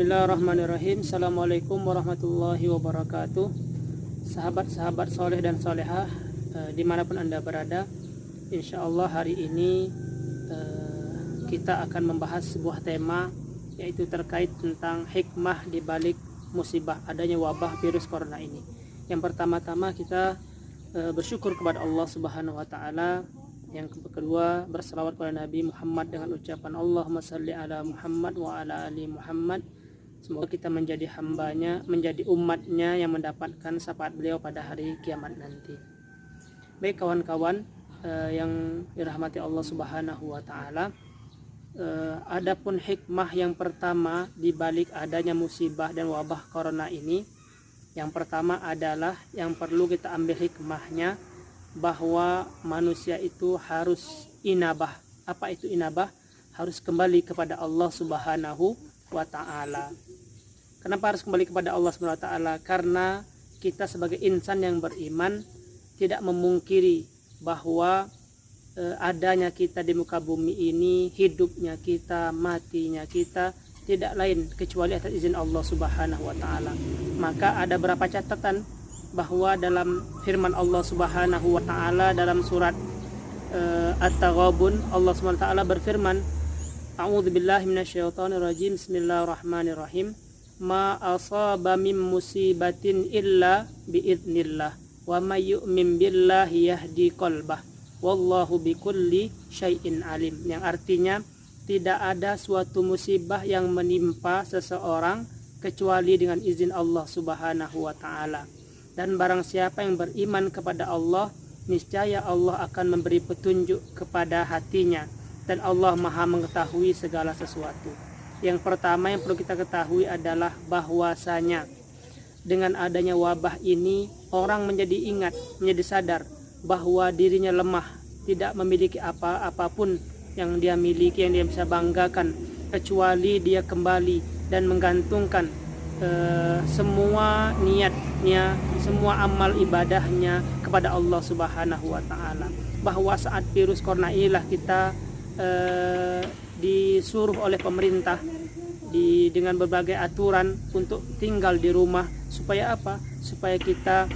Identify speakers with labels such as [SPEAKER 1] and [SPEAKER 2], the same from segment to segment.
[SPEAKER 1] Bismillahirrahmanirrahim. Assalamualaikum warahmatullahi wabarakatuh. Sahabat-sahabat soleh dan solehah, dimanapun Anda berada, insya Allah hari ini kita akan membahas sebuah tema, yaitu terkait tentang hikmah di balik musibah adanya wabah virus corona ini. Yang pertama-tama kita bersyukur kepada Allah Subhanahu wa taala. Yang kedua, berselawat kepada Nabi Muhammad dengan ucapan Allahumma salli ala Muhammad wa ala ali Muhammad. Semoga kita menjadi hambanya, menjadi umatnya yang mendapatkan syafaat beliau pada hari kiamat nanti. Baik kawan-kawan yang dirahmati Allah Subhanahu wa taala, adapun hikmah yang pertama di balik adanya musibah dan wabah corona ini, yang pertama adalah yang perlu kita ambil hikmahnya, bahwa manusia itu harus inabah. Apa itu inabah? Harus kembali kepada Allah Subhanahu wa taala. Kenapa harus kembali kepada Allah Subhanahu wa taala? Karena kita sebagai insan yang beriman tidak memungkiri bahwa adanya kita di muka bumi ini, hidupnya kita, matinya kita tidak lain kecuali atas izin Allah Subhanahu wa taala. Maka ada beberapa catatan bahwa dalam firman Allah Subhanahu wa taala dalam surat At-Taghabun, Allah Subhanahu wa taala berfirman, A'udzubillahi minasyaitonirrajim, Bismillahirrahmanirrahim. Ma asaba min musibatin illa biidznillah wa may yu'min billahi yahdi qalbah wallahu bikulli syai'in alim. Yang artinya, tidak ada suatu musibah yang menimpa seseorang kecuali dengan izin Allah Subhanahu wa taala. Dan barang siapa yang beriman kepada Allah, niscaya Allah akan memberi petunjuk kepada hatinya, dan Allah Maha mengetahui segala sesuatu. Yang pertama yang perlu kita ketahui adalah bahwasanya dengan adanya wabah ini, orang menjadi ingat, menjadi sadar bahwa dirinya lemah, tidak memiliki apapun yang dia miliki, yang dia bisa banggakan, kecuali dia kembali dan menggantungkan semua niatnya, semua amal ibadahnya kepada Allah Subhanahu wa taala. Bahwa saat virus corona inilah kita disuruh oleh pemerintah dengan berbagai aturan untuk tinggal di rumah. Supaya apa? Supaya kita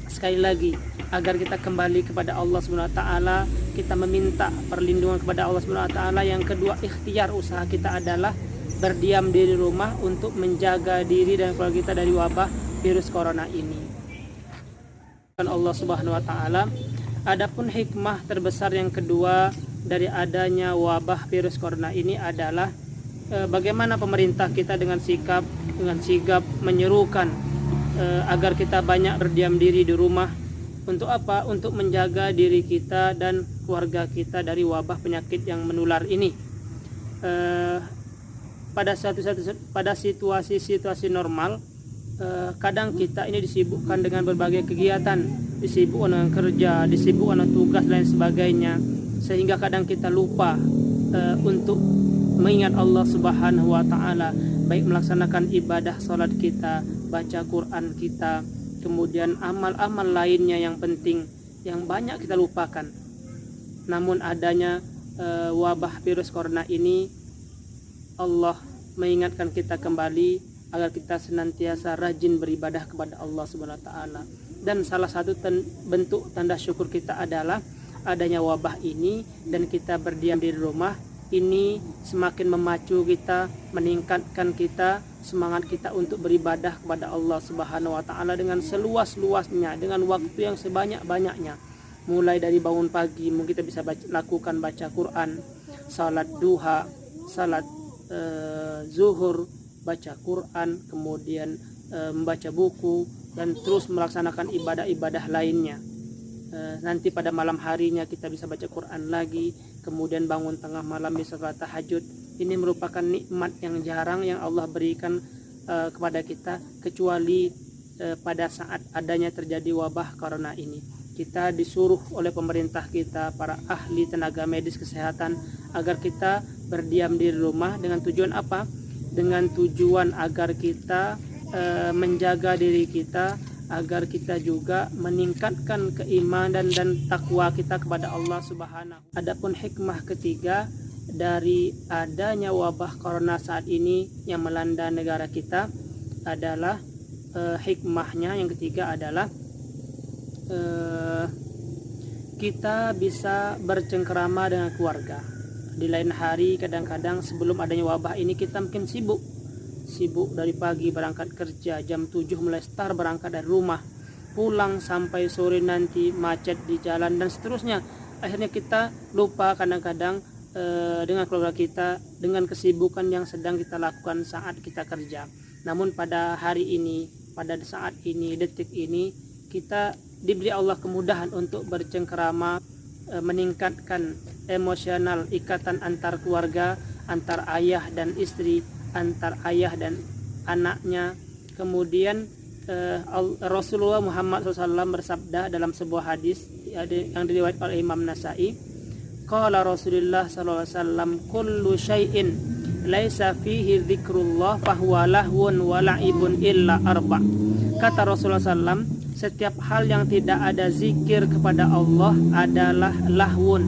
[SPEAKER 1] sekali lagi agar kita kembali kepada Allah Subhanahu wa taala, kita meminta perlindungan kepada Allah Subhanahu wa taala. Yang kedua, ikhtiar usaha kita adalah berdiam diri rumah untuk menjaga diri dan keluarga kita dari wabah virus corona ini. Allah Subhanahu wa taala. Adapun hikmah terbesar yang kedua dari adanya wabah virus corona ini adalah bagaimana pemerintah kita dengan sigap menyerukan agar kita banyak berdiam diri di rumah. Untuk apa? Untuk menjaga diri kita dan keluarga kita dari wabah penyakit yang menular ini. Pada situasi normal, kadang kita ini disibukkan dengan berbagai kegiatan, disibukkan dengan kerja, disibukkan dengan tugas dan lain sebagainya, sehingga kadang kita lupa untuk mengingat Allah Subhanahu wa taala, baik melaksanakan ibadah salat kita, baca Quran kita, kemudian amal-amal lainnya yang penting yang banyak kita lupakan. Namun adanya wabah virus corona ini, Allah mengingatkan kita kembali agar kita senantiasa rajin beribadah kepada Allah Subhanahu wa taala. Dan salah satu bentuk tanda syukur kita adalah adanya wabah ini, dan kita berdiam di rumah ini semakin memacu kita, meningkatkan kita, semangat kita untuk beribadah kepada Allah Subhanahu wa taala dengan seluas-luasnya, dengan waktu yang sebanyak-banyaknya. Mulai dari bangun pagi mungkin kita bisa lakukan baca Quran, salat duha, salat zuhur, baca Quran, kemudian membaca buku, dan terus melaksanakan ibadah-ibadah lainnya. Nanti pada malam harinya kita bisa baca Quran lagi, kemudian bangun tengah malam bisa salat tahajud. Ini merupakan nikmat yang jarang yang Allah berikan kepada kita, kecuali pada saat adanya terjadi wabah corona ini. Kita disuruh oleh pemerintah kita, para ahli tenaga medis kesehatan, agar kita berdiam di rumah dengan tujuan apa? Dengan tujuan agar kita menjaga diri kita, agar kita juga meningkatkan keimanan dan takwa kita kepada Allah Subhanahu. Adapun hikmah ketiga dari adanya wabah corona saat ini yang melanda negara kita adalah hikmahnya. Yang ketiga adalah kita bisa bercengkerama dengan keluarga. Di lain hari kadang-kadang sebelum adanya wabah ini kita mungkin sibuk dari pagi berangkat kerja, jam 7 mulai start berangkat dari rumah, pulang sampai sore nanti macet di jalan dan seterusnya. Akhirnya kita lupa kadang-kadang dengan keluarga kita, dengan kesibukan yang sedang kita lakukan saat kita kerja. Namun pada hari ini, pada saat ini, detik ini, kita diberi Allah kemudahan untuk bercengkerama, meningkatkan emosional, ikatan antar keluarga, antar ayah dan istri, antar ayah dan anaknya. Kemudian Rasulullah Muhammad SAW bersabda dalam sebuah hadis yang diriwayatkan oleh Imam Nasai, qala Rasulullah SAW, kullu syai'in laisa fihi dzikrullah fahuwa lahwun wa la'ibun illa arba. Kata Rasulullah SAW, setiap hal yang tidak ada zikir kepada Allah adalah lahwun,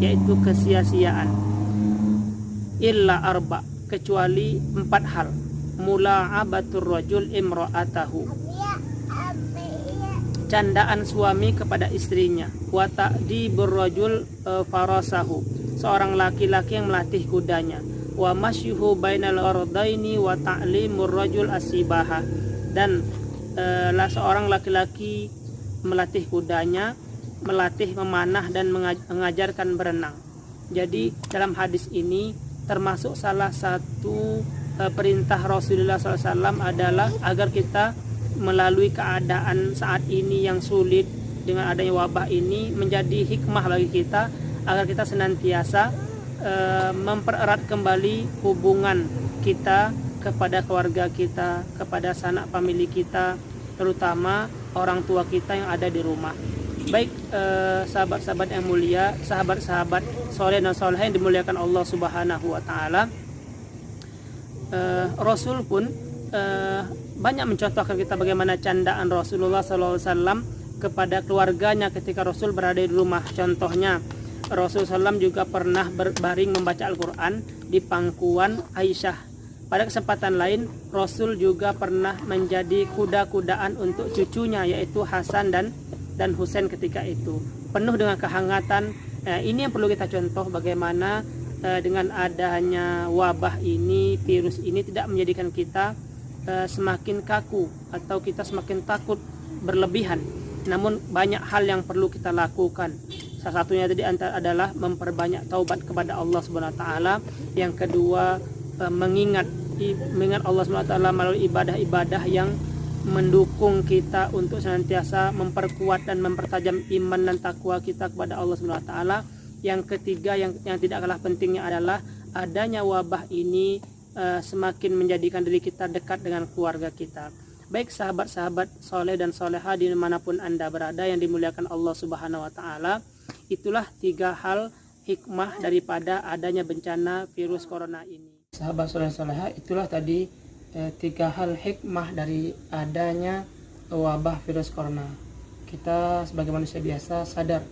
[SPEAKER 1] yaitu kesia-siaan, illa arba, kecuali 4 hal. Mula'abatur rajul imra'atahu, candaan suami kepada istrinya. Wa ta'dibur rajul farasahu, seorang laki-laki yang melatih kudanya. Wa masyuhu bainal ardaini wa ta'limur rajul asibaha, dan seorang laki-laki melatih kudanya, melatih memanah dan mengajarkan berenang. Jadi dalam hadis ini termasuk salah satu perintah Rasulullah SAW adalah agar kita melalui keadaan saat ini yang sulit dengan adanya wabah ini menjadi hikmah bagi kita, agar kita senantiasa mempererat kembali hubungan kita kepada keluarga kita, kepada sanak famili kita, terutama orang tua kita yang ada di rumah. Baik sahabat-sahabat yang mulia, sahabat-sahabat soleh dan soleh yang dimuliakan Allah Subhanahu wa Ta'ala, Rasul pun banyak mencontohkan kita bagaimana candaan Rasulullah SAW kepada keluarganya ketika Rasul berada di rumah. Contohnya, Rasulullah SAW juga pernah berbaring membaca Al-Quran di pangkuan Aisyah. Pada kesempatan lain, Rasul juga pernah menjadi kuda-kudaan untuk cucunya, yaitu Hasan dan Husain ketika itu. Penuh dengan kehangatan. Ini yang perlu kita contoh, bagaimana dengan adanya wabah ini, virus ini tidak menjadikan kita semakin kaku atau kita semakin takut berlebihan. Namun banyak hal yang perlu kita lakukan. Salah satunya tadi adalah memperbanyak taubat kepada Allah Subhanahu wa Ta'ala. Yang kedua, mengingat Allah Subhanahu wa Ta'ala melalui ibadah-ibadah yang mendukung kita untuk senantiasa memperkuat dan mempertajam iman dan takwa kita kepada Allah Subhanahu wa Ta'ala. Yang ketiga, yang tidak kalah pentingnya adalah adanya wabah ini semakin menjadikan diri kita dekat dengan keluarga kita. Baik sahabat-sahabat soleh dan soleha dimanapun Anda berada yang dimuliakan Allah Subhanahu wa Ta'ala, itulah 3 hal hikmah daripada adanya bencana virus corona ini. Sahabat soleh soleha, itulah tadi 3 hal hikmah dari adanya wabah virus corona. Kita sebagai manusia biasa sadar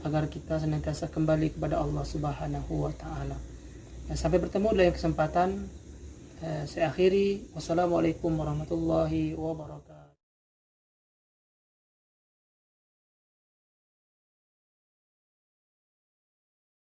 [SPEAKER 1] agar kita senantiasa kembali kepada Allah Subhanahu wa Ta'ala. Sampai bertemu dalam kesempatan. Saya akhiri. Wassalamualaikum warahmatullahi wabarakatuh.